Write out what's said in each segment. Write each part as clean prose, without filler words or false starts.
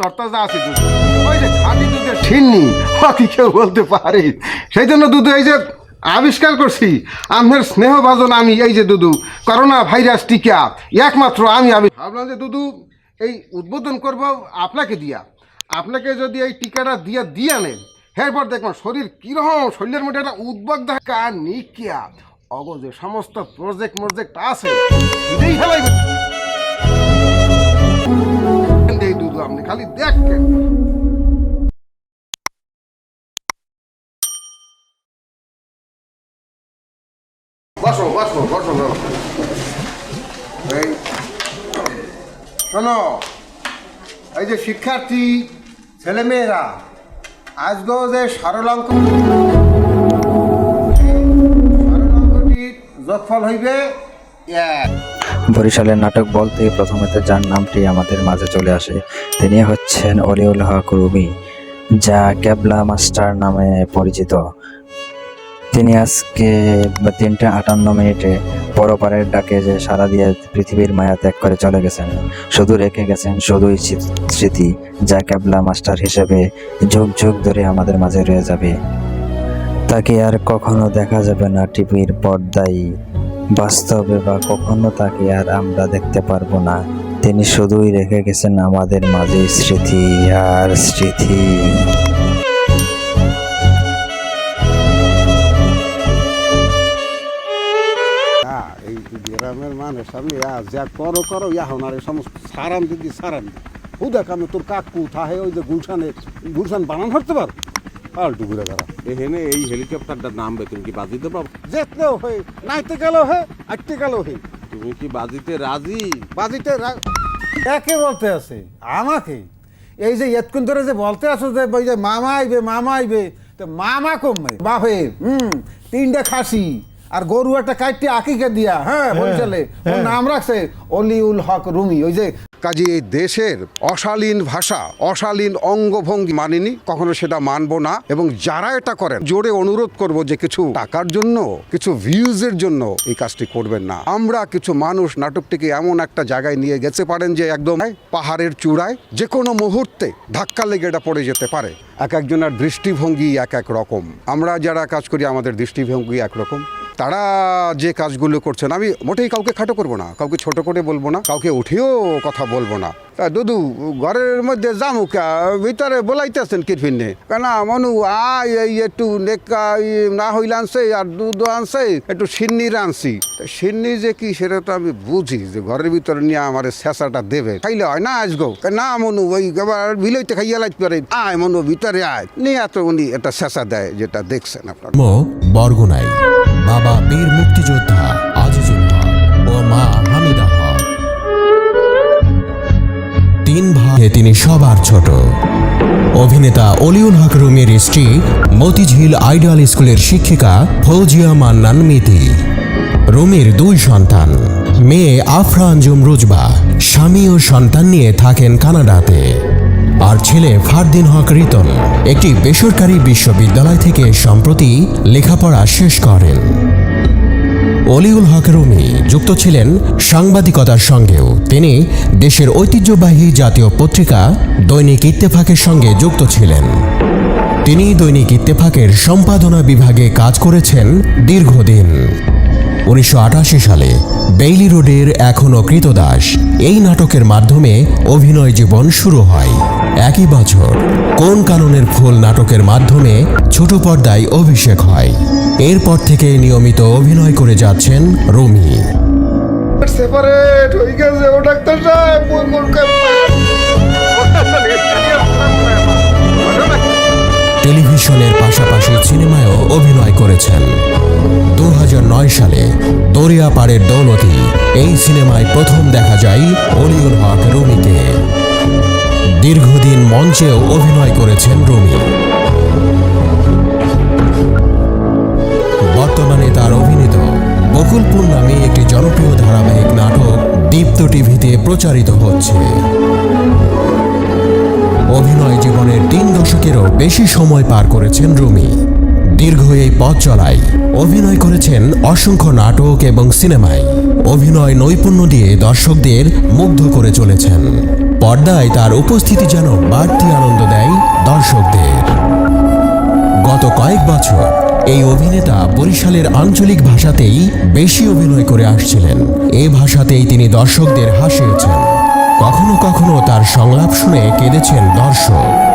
তরতাজা আছে দুধ, ওই যে খাঁটি দুধের ছিন্নি কি কেউ বলতে পারে? সেই জন্য দুধ এই যে আবিষ্কার করছি আপনার স্নেহভাজন আমি, এই যে দুধু করোনা ভাইরাস টিকা একমাত্র আমি ভাবলাম যে দুধু এই উদ্বোধন করব আপনাকে দিয়া। আপনাকে যদি এই টিকাটা দিয়ে নেন, এরপর দেখবেন শরীর কীরকম, শরীরের মধ্যে একটা উদ্বেগ দেখা নিকিয়া অগ যে সমস্ত প্রজেক্ট আছে সেটাই ফেলাই এই দুধু আপনি খালি দেখেন। বসো বসো বসো এই শোনো, এই যে শিক্ষার্থী ছেলেমেয়েরা আজকেও যে সারলাঙ্কটির যোগফল হইবে এক। বরিশালের নাটক বলতে প্রথমে যার নামটি আমাদের মাঝে চলে আসে তিনি হচ্ছেন অলিউল হক রুমি, যা ক্যাবলা মাস্টার নামে পরিচিত। তিনি আজকে 3:58 পরপারের ডাকে যে সারা দিয়ে পৃথিবীর মায়া ত্যাগ করে চলে গেছেন, শুধু রেখে গেছেন শুধুই স্মৃতি, যা ক্যাবলা মাস্টার হিসেবে যুগ যুগ ধরে আমাদের মাঝে রয়ে যাবে। তাকে আর কখনো দেখা যাবে না টিভির পর্দায়, বাস্তবে বা কখনো তাকে আর আমরা দেখতে পারবো না। তিনি শুধুই রেখে গেছেন আমাদের মাঝে স্মৃতি আর স্মৃতি। এই গ্রামের মানুষ সামনে যা করো ইহার সমস্ত সারান দিদি ও দেখ আমি তোর কাকু থাহে ওই যে গুলশান বানান ধরতে পার আলটু ঘুরে বেড়া এখানে এই হেলিকপ্টারটা নামবে, তুমি কি বাজিতে পারো? যেতেও হয়ে নাইতে গেল হে আটতে গেল হে। তুমি কি বাজিতে রাজি? বাজিতে একে বলতে আছে আমাকে, এই যে এতক্ষণ ধরে যে বলতে আসো যে ওই যে মামা আইবে তো মামা কমবে বাপে 3টে খাসি আর গরু একটা কাইটে আকিকে দিয়া, হ্যাঁ বলছিলে ওর নাম রাখছে অলিউল হক রুমি। ওই যে কাজে এই দেশের অশালীন ভাষা, অশালীন অঙ্গভঙ্গি মানিনি, কখনো সেটা মানবো না। এবং যারা এটা করেন জোরে অনুরোধ করব যে কিছু টাকার জন্য, কিছু ভিউজের জন্য এই কাজটি করবেন না। আমরা কিছু মানুষ নাটকটিকে এমন একটা জায়গায় নিয়ে গেছে পারেন যে একদম পাহাড়ের চূড়ায় যে কোনো মুহূর্তে ধাক্কা লেগে এটা পড়ে যেতে পারে। এক একজনের দৃষ্টিভঙ্গি এক এক রকম, আমরা যারা কাজ করি আমাদের দৃষ্টিভঙ্গি একরকম। তারা যে কাজগুলো করছেন, আমি মোটেই কাউকে খাটো করবো না, কাউকে ছোট করে বলবো না, কাউকে উঠেও কথা বলবো না। দুদু ঘরের মধ্যে জামুকা ভিতরে বলাইতেছেন কি ফিরনে কেনা মনু আয় এই একটু নেকা না হইলে আনছে আর দুধ আনছে একটু সিন্নির আনছি। সিন্নি যে কি সেটা তো আমি বুঝি যে ঘরের ভিতরে নিয়ে আমার শেষাটা দেবে, খাইলে হয় না আজগো না মনু ওই এবার বিলইতে খাইয়া লাইতে পারে, আয় মনু ভিতরে আয় নিয়ে এত উনি একটা শেষা দেয়, যেটা দেখছেন আপনার। বরগুনাই বাবা বীর মুক্তিযোদ্ধা আজিজুল হক ও মা হামিদা হক, 3 ভাই, তিনি সবার ছোট। অভিনেতা অলিউল হক রুমির স্ত্রী মতিঝিল আইডিয়াল স্কুলের শিক্ষিকা ফৌজিয়া মান্নান মিতি। রুমির 2 সন্তান, মেয়ে আফরা আঞ্জুম রুজবা, স্বামী ও সন্তান নিয়ে থাকেন কানাডাতে। আর ছেলে ফারদিন হক রিতন একটি বেসরকারি বিশ্ববিদ্যালয় থেকে সম্প্রতি লেখাপড়া শেষ করেন। অলিউল হক রুমি যুক্ত ছিলেন সাংবাদিকতার সঙ্গেও। তিনি দেশের ঐতিহ্যবাহী জাতীয় পত্রিকা দৈনিক ইত্তেফাকের সঙ্গে যুক্ত ছিলেন। তিনি দৈনিক ইত্তেফাকের সম্পাদনা বিভাগে কাজ করেছেন দীর্ঘদিন। 1988 সালে বেইলি রোডের এখনো কৃতদাস এই নাটকের মাধ্যমে অভিনয় জীবন শুরু হয়। একই বছর কোন কাননের ফুল নাটকের মাধ্যমে ছোট পর্দায় অভিষেক হয়। এরপর থেকে নিয়মিত অভিনয় করে যাচ্ছেন রুমি। সেপারেট হয়ে গেছে ও ডাক্তার সাহেব, টেলিভিশনের পাশাপাশি সিনেমায়ও অভিনয় করেছেন। 2009 সালে দরিয়া পাড়ের দৌলতি এই সিনেমায় প্রথম দেখা যায় অলিউল হক রুমিকে। দীর্ঘদিন মঞ্চেও অভিনয় করেছেন রুমি। বর্তমানে তার অভিনীত বকুলপুর নামে একটি জনপ্রিয় ধারাবাহিক নাটক দীপ্ত টিভিতে প্রচারিত হচ্ছে। অভিনয় জীবনের 3 দশকেরও বেশি সময় পার করেছেন রুমি। দীর্ঘ এই পথ চলায় অভিনয় করেছেন অসংখ্য নাটক এবং সিনেমায়। অভিনয় নৈপুণ্য দিয়ে দর্শকদের মুগ্ধ করে চলেছেন। পর্দায় তার উপস্থিতি যেন বাড়তি আনন্দ দেয় দর্শকদের। গত কয়েক বছর এই অভিনেতা বরিশালের আঞ্চলিক ভাষাতেই বেশি অভিনয় করে আসছিলেন। এ ভাষাতেই তিনি দর্শকদের হাসিয়েছেন। কখনো কখনো তার সংলাপ শুনে কেঁদেছেন দর্শক।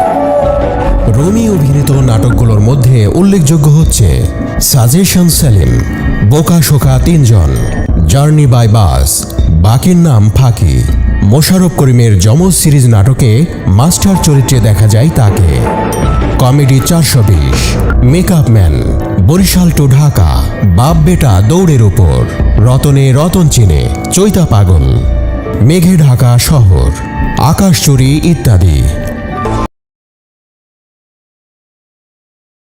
রুমি অভিনীত নাটকগুলোর মধ্যে উল্লেখযোগ্য হচ্ছে সাজেশন সেলিম, বোকা শোকা তিনজন, জার্নি বাই বাস, বাকির নাম ফাঁকি। মোশাররফ করিমের যমজ সিরিজ নাটকে মাস্টার চরিত্রে দেখা যায় তাকে। Comedy 420, makeup man, Barishal to Dhaka, বাপ বেটা দৌড়ের উপর, রতনে রতন চিনে, চৈতা পাগল, মেঘে ঢাকা শহর, আকাশ চুরি ইত্যাদি।